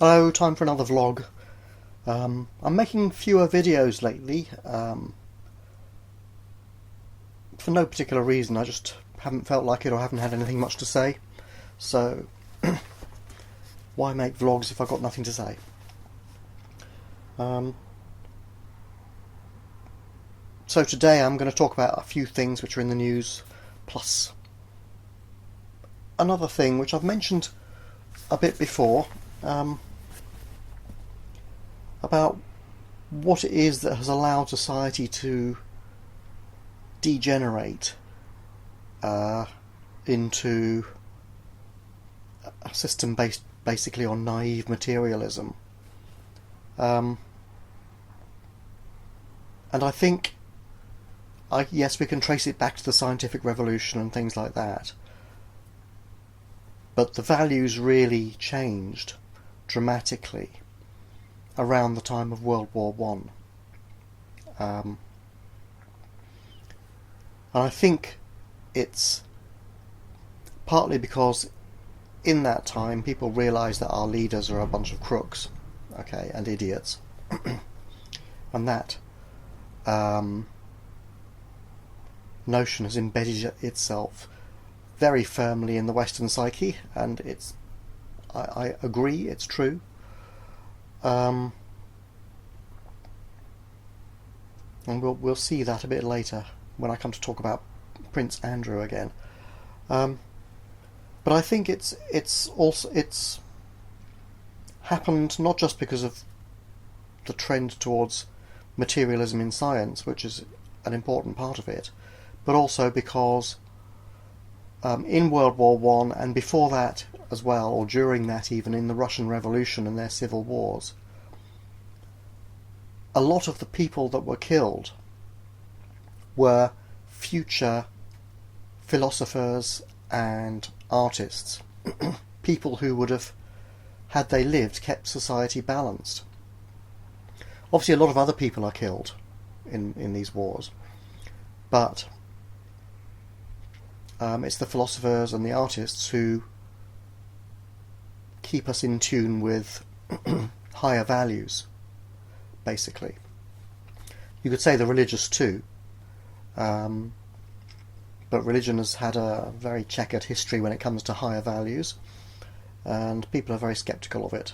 Hello, time for another vlog. I'm making fewer videos lately, for no particular reason. I just haven't felt like it or haven't had anything much to say. So, why make vlogs if I've got nothing to say? So today I'm going to talk about a few things which are in the news, plus another thing which I've mentioned a bit before, about what it is that has allowed society to degenerate into a system based basically on naive materialism. And I think, yes, we can trace it back to the scientific revolution and things like that, but the values really changed dramatically around the time of World War One. And I think it's partly because in that time people realised that our leaders are a bunch of crooks, okay, and idiots, and that notion has embedded itself very firmly in the Western psyche, and I agree, it's true. And we'll see that a bit later when I come to talk about Prince Andrew again. But I think it's happened not just because of the trend towards materialism in science, which is an important part of it, but also because in World War One and before that as well, or during that even, in the Russian Revolution and their civil wars, a lot of the people that were killed were future philosophers and artists, people who would have, had they lived, kept society balanced. Obviously a lot of other people are killed in these wars, but it's the philosophers and the artists who keep us in tune with higher values, basically. You could say the religious too, but religion has had a very checkered history when it comes to higher values, and people are very sceptical of it.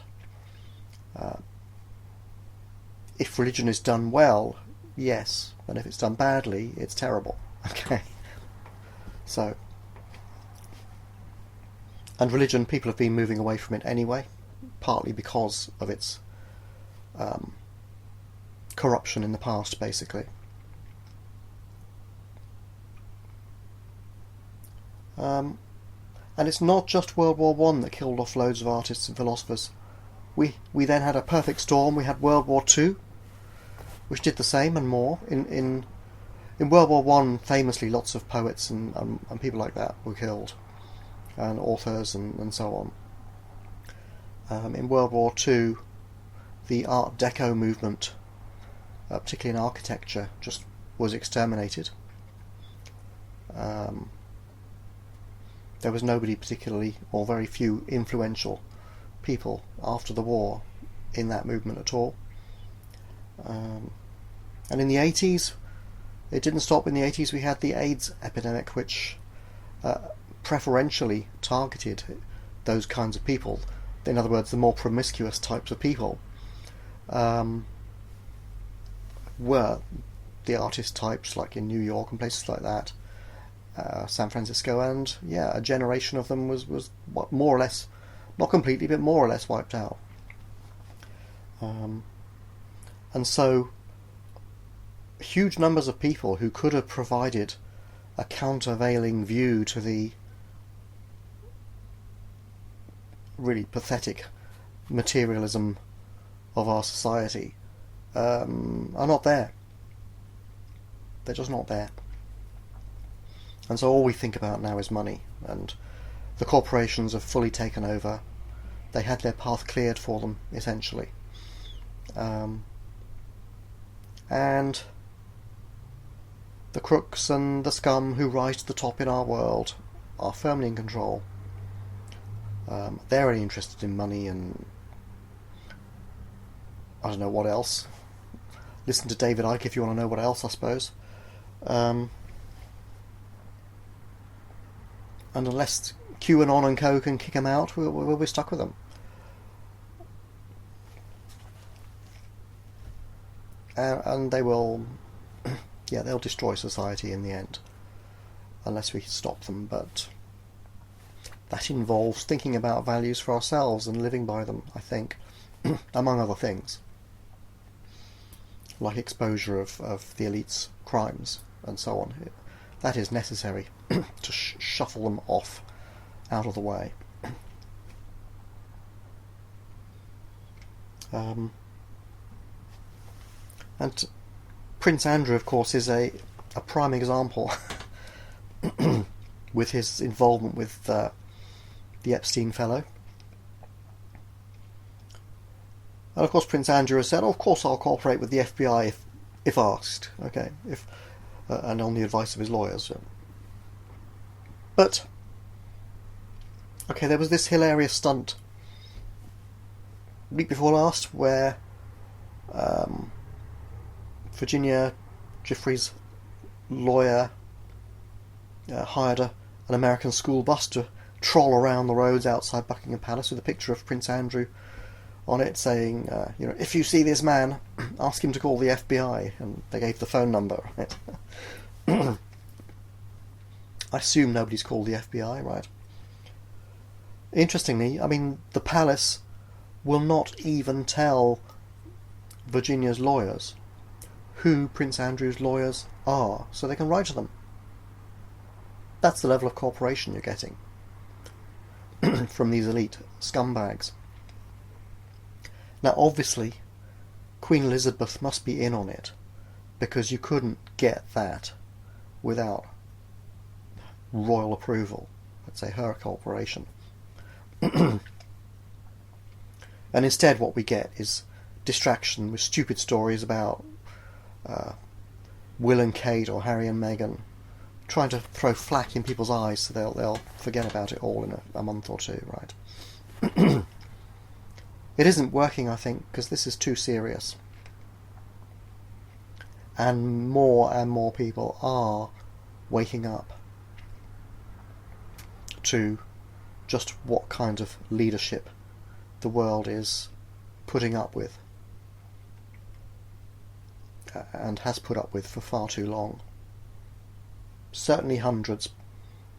If religion is done well, yes, and if it's done badly, it's terrible. Okay. So, and religion, people have been moving away from it anyway, partly because of its corruption in the past, basically. And it's not just World War One that killed off loads of artists and philosophers. We then had a perfect storm. We had World War Two, which did the same and more. In World War One, famously, lots of poets and people like that were killed, and authors and so on. In World War Two, the Art Deco movement, particularly in architecture, just was exterminated. There was nobody particularly, or very few influential people after the war in that movement at all. And in the 80s, it didn't stop. In the 80s we had the AIDS epidemic, which preferentially targeted those kinds of people. In other words, the more promiscuous types of people were the artist types, like in New York and places like that, San Francisco, and yeah, a generation of them was more or less, not completely, but more or less wiped out. And so huge numbers of people who could have provided a countervailing view to the really pathetic materialism of our society are not there. They're just not there. And so all we think about now is money, and the corporations have fully taken over. They had their path cleared for them, essentially. And the crooks and the scum who rise to the top in our world are firmly in control. They're only interested in money and I don't know what else. Listen to David Icke if you want to know what else, I suppose. And unless QAnon and co can kick them out, we'll be stuck with them. And they will, yeah, they'll destroy society in the end, unless we stop them. But that involves thinking about values for ourselves and living by them, I think, among other things, like exposure of the elite's crimes and so on. That is necessary to shuffle them off out of the way. And Prince Andrew, of course, is a prime example with his involvement with the Epstein fellow. And of course Prince Andrew has said, oh, of course I'll cooperate with the FBI if asked, okay, and on the advice of his lawyers. But, okay, there was this hilarious stunt week before last where Virginia Giuffre's lawyer hired an American school bus to troll around the roads outside Buckingham Palace with a picture of Prince Andrew on it, saying, if you see this man, ask him to call the FBI, and they gave the phone number. I assume nobody's called the FBI, right? Interestingly, I mean, the palace will not even tell Virginia's lawyers who Prince Andrew's lawyers are, so they can write to them. That's the level of cooperation you're getting from these elite scumbags. Now, obviously, Queen Elizabeth must be in on it, because you couldn't get that without royal approval, let's say her cooperation. And instead what we get is distraction with stupid stories about Will and Kate or Harry and Meghan, trying to throw flack in people's eyes so they'll forget about it all in a month or two, right? It isn't working, I think, because this is too serious. And more people are waking up to just what kind of leadership the world is putting up with, and has put up with for far too long. Certainly hundreds,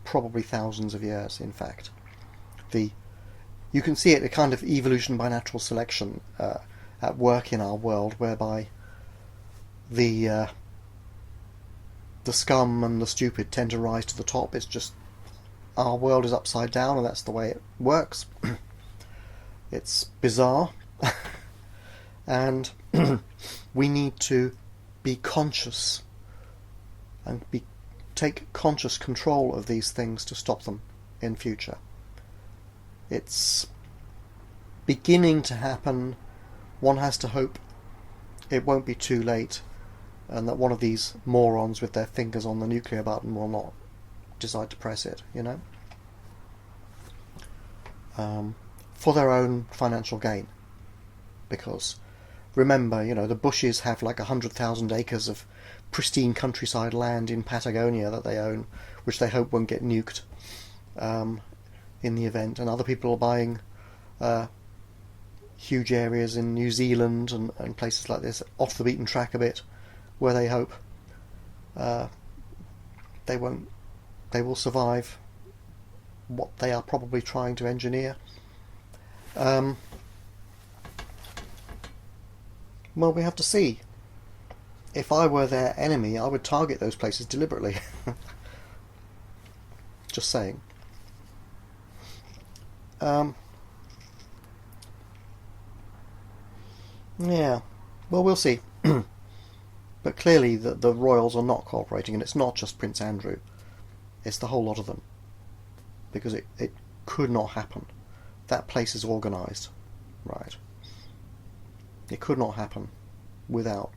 probably thousands of years, in fact. You can see it, a kind of evolution by natural selection at work in our world, whereby the scum and the stupid tend to rise to the top. It's just our world is upside down, and that's the way it works. It's bizarre, and we need to be conscious and take conscious control of these things to stop them in future. It's beginning to happen. One has to hope it won't be too late, and that one of these morons with their fingers on the nuclear button will not decide to press it, for their own financial gain. Because remember, the Bushes have like 100,000 acres of pristine countryside land in Patagonia that they own, which they hope won't get nuked in the event, and other people are buying huge areas in New Zealand and places like this, off the beaten track a bit, where they hope they will survive what they are probably trying to engineer. Well, we have to see. If I were their enemy, I would target those places deliberately. Just saying. Yeah, well, we'll see. But clearly the royals are not cooperating, and it's not just Prince Andrew. It's the whole lot of them. Because it could not happen. That place is organised, right? It could not happen without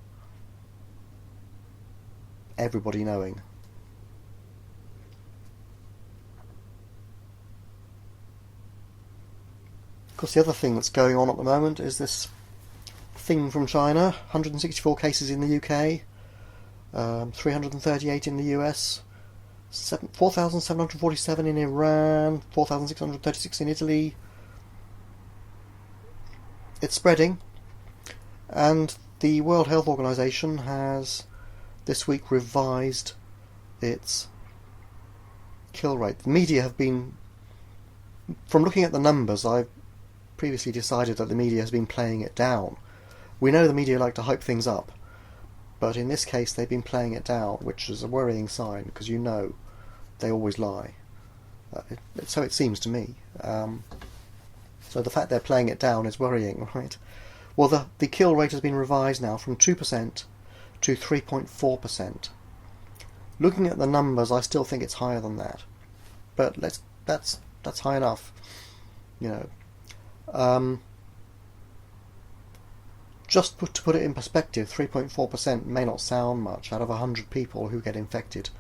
everybody knowing. Of course, the other thing that's going on at the moment is this thing from China, 164 cases in the UK, 338 in the US, 4,747 in Iran, 4,636 in Italy. It's spreading, and the World Health Organization has this week revised its kill rate. The media have been, from looking at the numbers, I've previously decided that the media has been playing it down. We know the media like to hype things up, but in this case they've been playing it down, which is a worrying sign, because you know they always lie. So it seems to me. So the fact they're playing it down is worrying, right? Well, the kill rate has been revised now from 2% to 3.4%. Looking at the numbers, I still think it's higher than that, but that's high enough, you know. Just to put it in perspective, 3.4% may not sound much. Out of 100 people who get infected,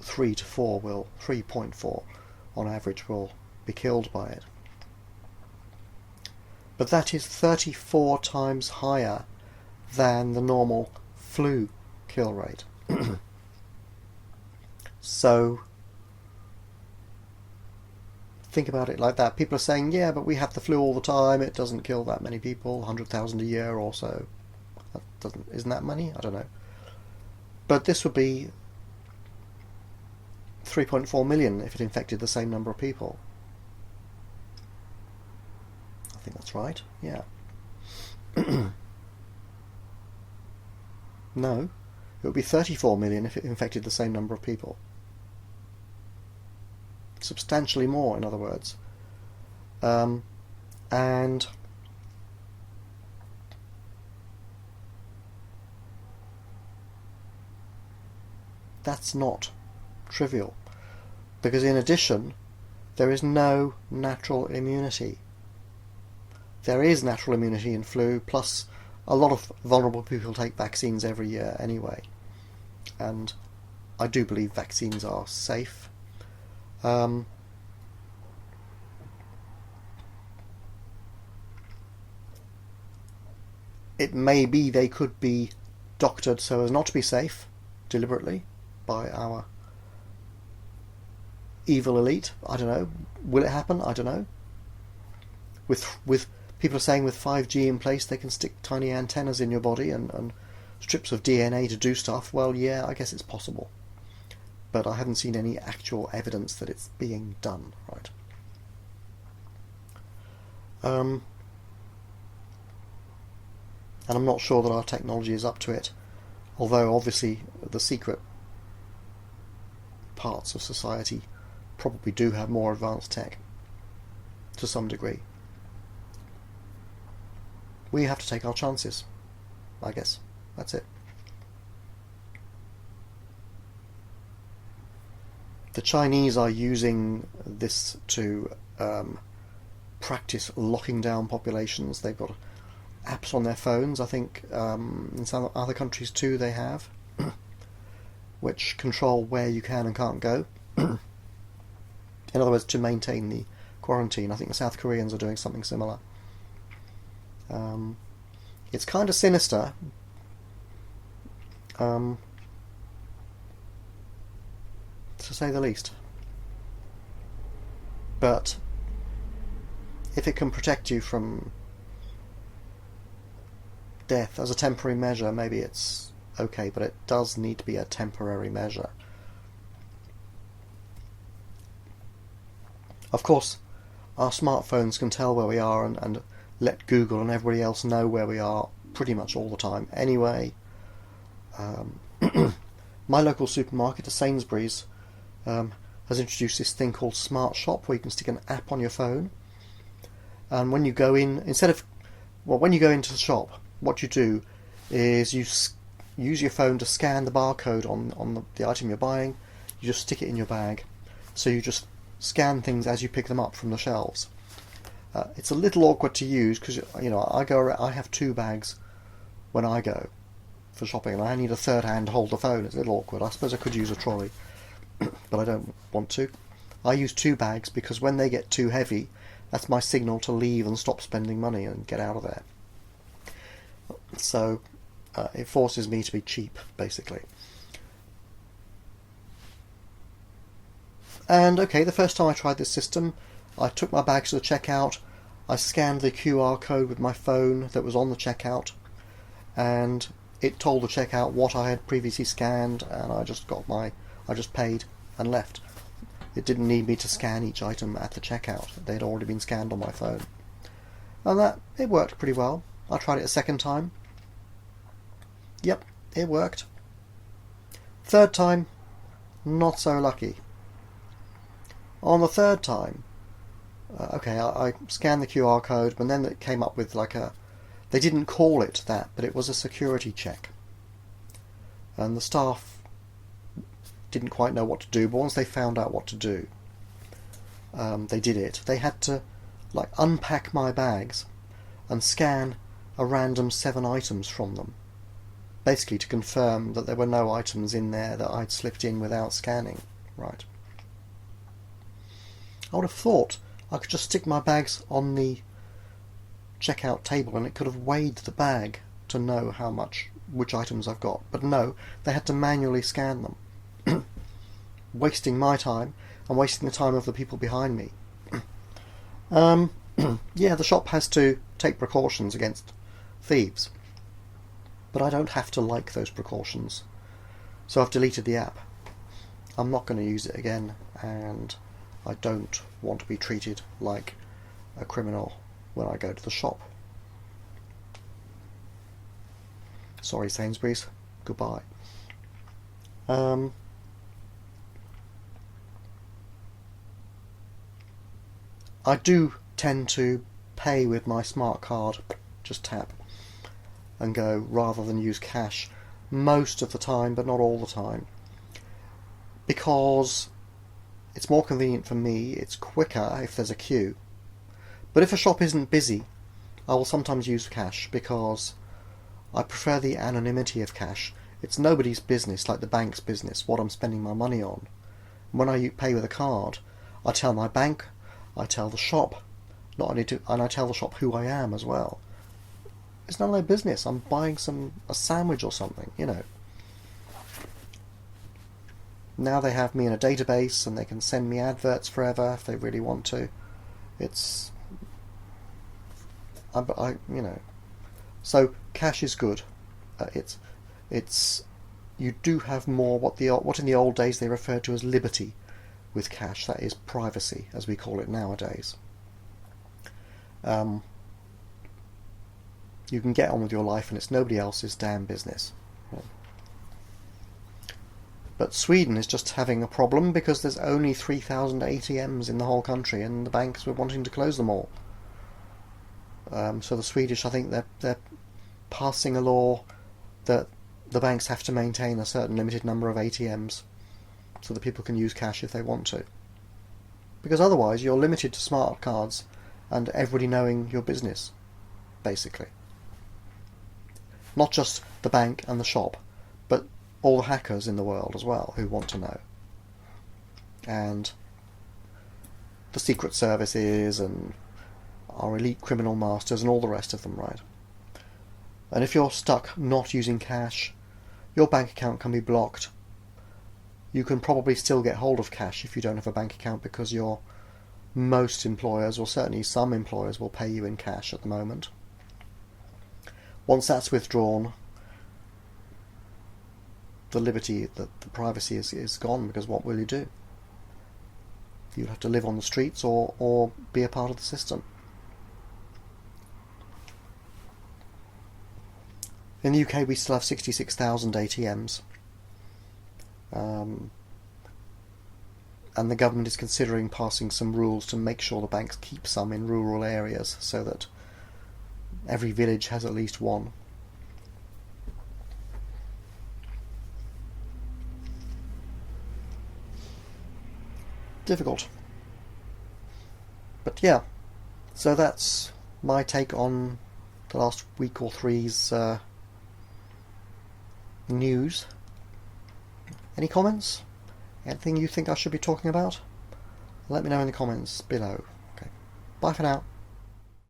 3.4 on average will be killed by it. But that is 34 times higher than the normal flu kill rate. So think about it like that. People are saying, yeah, but we have the flu all the time, it doesn't kill that many people, 100,000 a year or so. Isn't that money? I don't know. But this would be 3.4 million if it infected the same number of people. I think that's right, yeah. No, it would be 34 million if it infected the same number of people. Substantially more, in other words. And that's not trivial, because in addition there is no natural immunity. There is natural immunity in flu, plus a lot of vulnerable people take vaccines every year anyway, and I do believe vaccines are safe. It may be they could be doctored so as not to be safe, deliberately, by our evil elite. I don't know. Will it happen? I don't know. With people are saying with 5G in place they can stick tiny antennas in your body and strips of DNA to do stuff. Well, yeah, I guess it's possible. But I haven't seen any actual evidence that it's being done, right? And I'm not sure that our technology is up to it, although obviously the secret parts of society probably do have more advanced tech, to some degree. We have to take our chances, I guess. That's it. The Chinese are using this to practice locking down populations. They've got apps on their phones, I think in some other countries too they have, which control where you can and can't go. In other words, to maintain the quarantine. I think the South Koreans are doing something similar. It's kind of sinister. To say the least. But if it can protect you from death as a temporary measure, maybe it's okay, but it does need to be a temporary measure. Of course, our smartphones can tell where we are and let Google and everybody else know where we are pretty much all the time anyway. My local supermarket, a Sainsbury's, has introduced this thing called Smart Shop, where you can stick an app on your phone, and when you go in, when you go into the shop, what you do is you use your phone to scan the barcode on the item you're buying. You just stick it in your bag, so you just scan things as you pick them up from the shelves. It's a little awkward to use because I have 2 bags when I go for shopping, and I need a third hand to hold the phone. It's a little awkward. I suppose I could use a trolley, but I don't want to. I use 2 bags because when they get too heavy, that's my signal to leave and stop spending money and get out of there. So it forces me to be cheap, basically. And okay, the first time I tried this system, I took my bags to the checkout, I scanned the QR code with my phone that was on the checkout, and it told the checkout what I had previously scanned, and I just paid and left. It didn't need me to scan each item at the checkout. They'd already been scanned on my phone. And it worked pretty well. I tried it a second time. Yep, it worked. Third time, not so lucky. On the third time, I scanned the QR code, but then it came up with they didn't call it that, but it was a security check. And the staff didn't quite know what to do, but once they found out what to do, they did it. They had to unpack my bags and scan a random 7 items from them, basically to confirm that there were no items in there that I'd slipped in without scanning. Right. I would have thought I could just stick my bags on the checkout table and it could have weighed the bag to know which items I've got. But no, they had to manually scan them, wasting my time and wasting the time of the people behind me. Yeah, the shop has to take precautions against thieves, but I don't have to like those precautions, so I've deleted the app. I'm not going to use it again, and I don't want to be treated like a criminal when I go to the shop. Sorry, Sainsbury's. Goodbye. I do tend to pay with my smart card, just tap and go, rather than use cash most of the time, but not all the time, because it's more convenient for me, it's quicker if there's a queue. But if a shop isn't busy, I will sometimes use cash because I prefer the anonymity of cash. It's nobody's business, like the bank's business, what I'm spending my money on. When I pay with a card, I tell my bank, I tell the shop, and I tell the shop who I am as well. It's none of their business. I'm buying a sandwich or something, Now they have me in a database and they can send me adverts forever if they really want to. So cash is good. You do have more what in the old days they referred to as liberty with cash. That is privacy, as we call it nowadays. You can get on with your life and it's nobody else's damn business. But Sweden is just having a problem because there's only 3,000 ATMs in the whole country and the banks were wanting to close them all. So the Swedish, I think they're passing a law that the banks have to maintain a certain limited number of ATMs so that people can use cash if they want to. Because otherwise you're limited to smart cards and everybody knowing your business, basically. Not just the bank and the shop, but all the hackers in the world as well who want to know. And the secret services and our elite criminal masters and all the rest of them, right? And if you're stuck not using cash, your bank account can be blocked. You can probably still get hold of cash if you don't have a bank account because most employers, or certainly some employers, will pay you in cash at the moment. Once that's withdrawn, the liberty, the privacy is gone, because what will you do? You'll have to live on the streets or be a part of the system. In the UK we still have 66,000 ATMs. And the government is considering passing some rules to make sure the banks keep some in rural areas so that every village has at least one. Difficult. But yeah, so that's my take on the last week or three's news. Any comments? Anything you think I should be talking about? Let me know in the comments below. Okay. Bye for now.